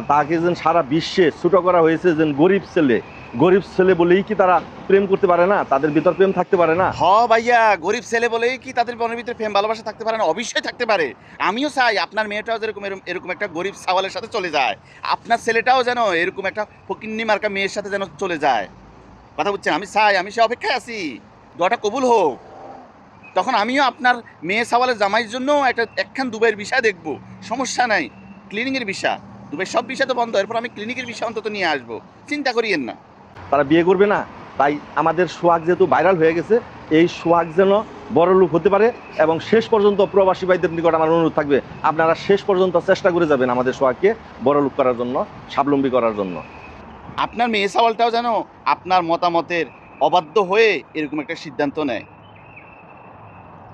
তাকে যেন সারা বিশ্বে ছোট করা হয়েছে, যেন গরিব ছেলে বলেই কি তারা প্রেম করতে পারে না? তাদের ভিতর প্রেম থাকতে পারে না? ভাইয়া, গরিব ছেলে বলেই কি তাদের মনের ভিতরে প্রেম ভালোবাসা থাকতে পারে না? অবশ্যই থাকতে পারে। আমিও চাই আপনার মেয়েটাও যেরকম এরকম একটা গরিব সাওয়ালের সাথে চলে যায়, আপনার ছেলেটাও যেন এরকম একটা ফকিন্নি মার্কা মেয়ের সাথে যেন চলে যায়। কথা বুঝছেন? আমি চাই, আমি সে অপেক্ষায় আছি দোয়াটা কবুল হোক। তখন আমিও আপনার মেয়ে সাওয়ালের জামাইয়ের জন্য একখান দুবাইয়ের বিষয় দেখবো, সমস্যা নাই। ক্লিনিকের বিষয়, দুবাই সব বিষয় তো বন্ধ, এরপর আমি ক্লিনিকের বিষয় অন্তত নিয়ে আসবো, চিন্তা করিয়েন না। তারা বিয়ে করবে না। তাই আমাদের সোহাগ যেহেতু ভাইরাল হয়ে গেছে, এই সোহাগ যেন বড়লোক হতে পারে, এবং শেষ পর্যন্ত প্রবাসী ভাইদের নিকট আমার অনুরোধ থাকবে, আপনারা শেষ পর্যন্ত চেষ্টা করে যাবেন আমাদের সোহাগকে বড়লোক করার জন্য, স্বাবলম্বী করার জন্য। আপনার মেয়ে সাওয়ালটাও যেন আপনার মতামতের অবাধ্য হয়ে এরকম একটা সিদ্ধান্ত নেয়।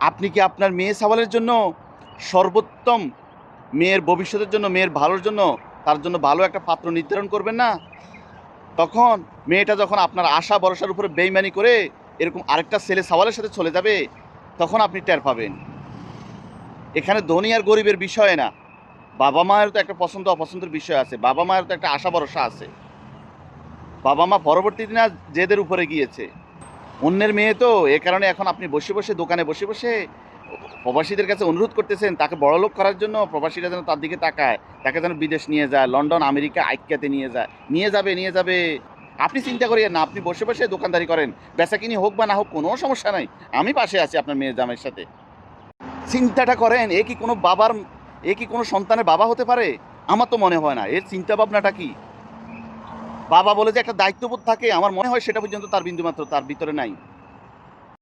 আপনি কি আপনার মেয়ে সাওয়ালের জন্য সর্বোত্তম, মেয়ের ভবিষ্যতের জন্য, মেয়ের ভালোর জন্য, তার জন্য ভালো একটা পাত্র নির্ধারণ করবেন না? তখন মেয়েটা যখন আপনার আশা ভরসার উপরে বেইমানি করে এরকম আরেকটা ছেলে সাওয়ালের সাথে চলে যাবে, তখন আপনি টের পাবেন। এখানে ধনী আর গরিবের বিষয় না, বাবা মায়ের তো একটা পছন্দ অপছন্দের বিষয় আছে, বাবা মায়ের তো একটা আশা ভরসা আছে। বাবা মা পরবর্তী দিনে জেদের উপরে গিয়েছে, অন্যের মেয়ে তো, এ কারণে এখন আপনি বসে বসে দোকানে বসে বসে প্রবাসীদের কাছে অনুরোধ করতেছেন তাকে বড়লোক করার জন্য, প্রবাসীরা যেন তার দিকে তাকায়, তাকে যেন বিদেশ নিয়ে যায়, লন্ডন আমেরিকা আইক্যাতে নিয়ে যাবে। আপনি চিন্তা করিয়েন না, আপনি বসে বসে দোকানদারি করেন, বেচাকিনি হোক বা না হোক কোনো সমস্যা নাই, আমি পাশে আছি আপনার মেয়ের জামাইয়ের সাথে। চিন্তাটা করেন, এ কি কোনো সন্তানের বাবা হতে পারে? আমার তো মনে হয় না। এর চিন্তা ভাবনাটা কি? বাবা বলে যে একটা দায়িত্ববোধ থাকে, আমার মনে হয় সেটা পর্যন্ত তার বিন্দুমাত্র তার ভিতরে নাই।